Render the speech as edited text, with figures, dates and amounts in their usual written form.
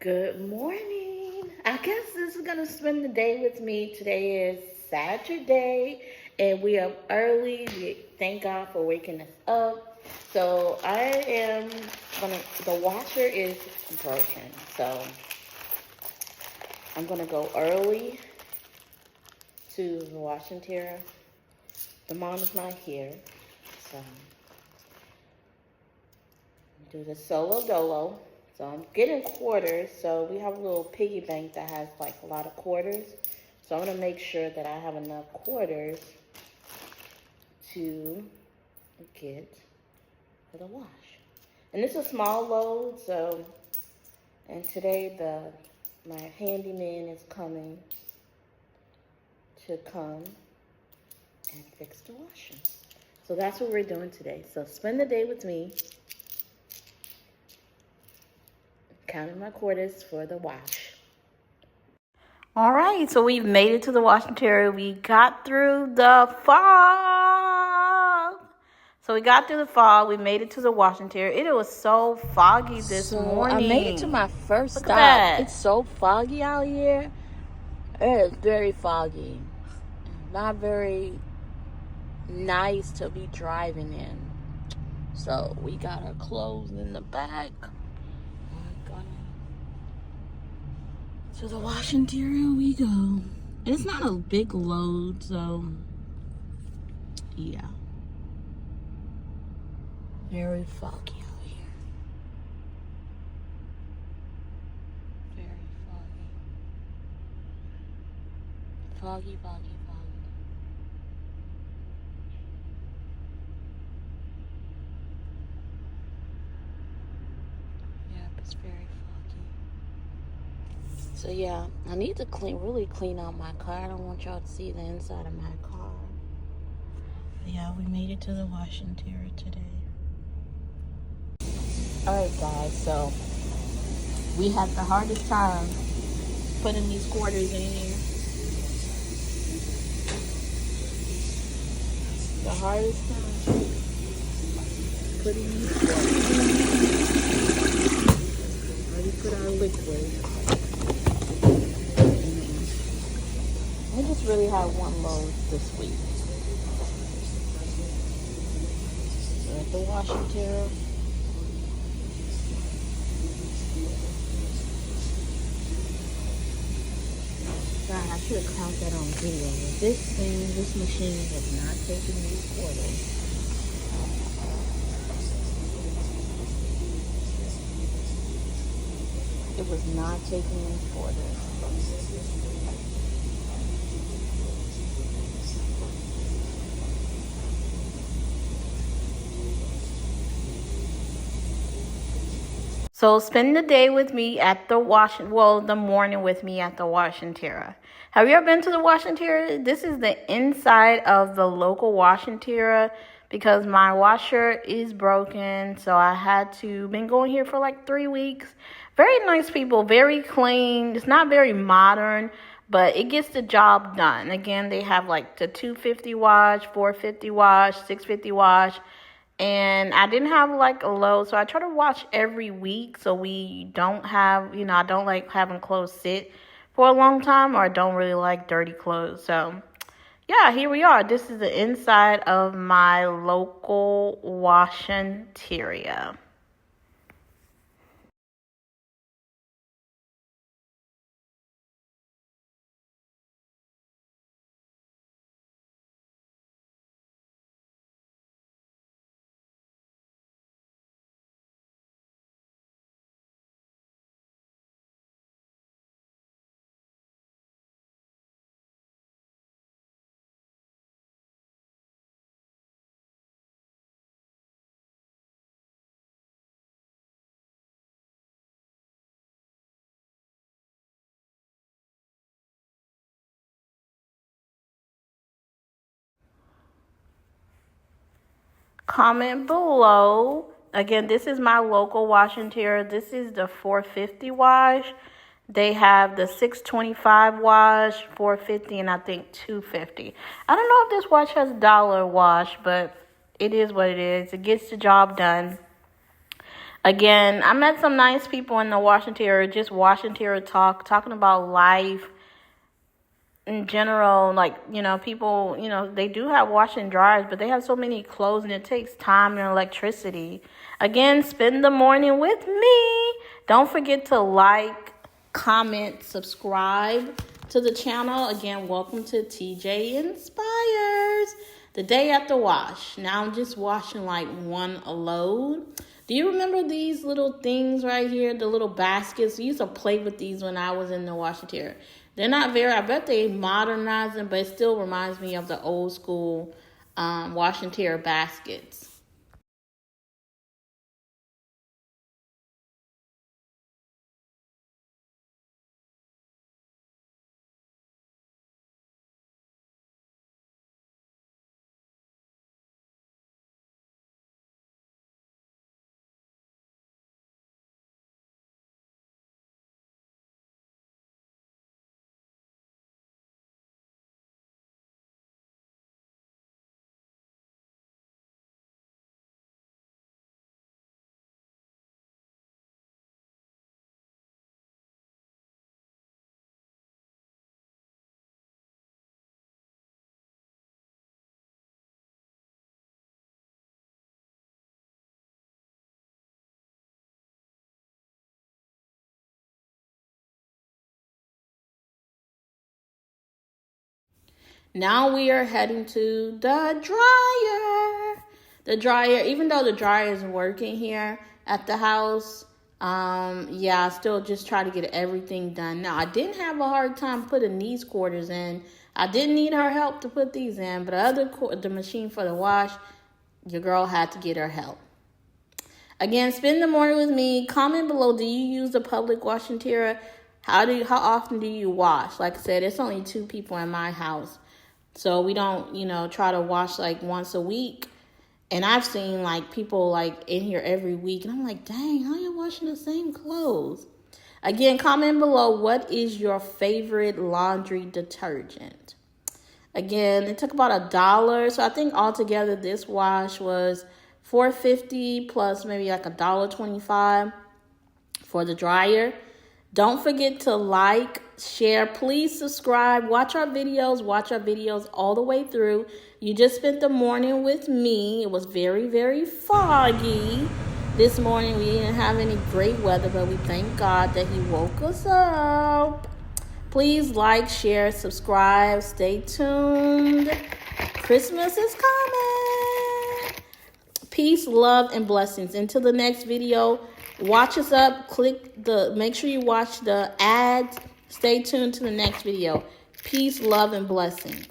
Good morning. I guess this is gonna spend the day with me. Today is Saturday, and we are early. We thank God for waking us up. So I am gonna. The washer is broken, so I'm gonna go early to the washing tear. The mom is not here, so do the solo dolo. So I'm getting quarters. So we have a little piggy bank that has like a lot of quarters. So I'm gonna make sure that I have enough quarters to get for the wash. And it's a small load, so and today my handyman is coming to come and fix the washing. So that's what we're doing today. So spend the day with me, counting my quarters for the wash. All right, so we've made it to the washing area. We got through the fog. We made it to the washing area. It was so foggy this morning. I made it to my first Look stop. at that. It's so foggy out here. It is very foggy. Not very nice to be driving in. So we got our clothes in the back. We're gonna to the washing area we go. And it's not a big load, so yeah. Very foggy out here. Very foggy. Foggy. Yep, it's very foggy. So yeah, I need to really clean out my car. I don't want y'all to see the inside of my car. But yeah, we made it to the washing area today. Alright guys, so we had the hardest time putting these quarters in here. The hardest time putting these quarters in. Already put our liquid. I just really had one load this week. So at the washing area. God, I should have caught that on video. This machine was not taking these quarters. It was not taking these quarters. So spend the day with me at the the morning with me at the washing area. Have you ever been to the washing area? This is the inside of the local washing area because my washer is broken. So I had to been going here for like 3 weeks. Very nice people, very clean. It's not very modern, but it gets the job done. Again, they have like the 250 wash, 450 wash, 650 wash. And I didn't have like a load, so I try to wash every week so we don't have, I don't like having clothes sit for a long time, or I don't really like dirty clothes. So yeah, here we are. This is the inside of my local washing area. Comment below. Again, this is my local washing area. This is the 450 wash. They have the 625 wash, 450, and I think 250. I don't know if this wash has dollar wash, but it is what it is. It gets the job done. Again, I met some nice people in the wash and tear, just wash and tear talk, talking about life in general. Like, people, they do have wash and dryers, but they have so many clothes and it takes time and electricity. Again, spend the morning with me. Don't forget to like, comment, subscribe to the channel. Again, welcome to TJInspires. The day after wash. Now I'm just washing like one load. Do you remember these little things right here? The little baskets. We used to play with these when I was in the wash and tear. They're not very, I bet they modernized them, but it still reminds me of the old school wash and tear baskets. Now we are heading to the dryer. The dryer, even though the dryer is working here at the house, I still just try to get everything done. Now, I didn't have a hard time putting these quarters in. I didn't need her help to put these in, but the machine for the wash, your girl had to get her help. Again, spend the morning with me. Comment below, do you use the public wash and tear? How often do you wash? Like I said, it's only 2 people in my house. So we don't, try to wash like once a week. And I've seen like people like in here every week. And I'm like, dang, how are you washing the same clothes? Again, comment below, what is your favorite laundry detergent? Again, it took about $1. So I think altogether this wash was $4.50 plus maybe like $1.25 for the dryer. Don't forget to like, share, please subscribe, watch our videos all the way through. You just spent the morning with me. It was very, very foggy this morning. We didn't have any great weather, but we thank God that he woke us up. Please like, share, subscribe, stay tuned. Christmas is coming. Peace, love, and blessings. Until the next video, watch us up. Make sure you watch the ads. Stay tuned to the next video. Peace, love, and blessings.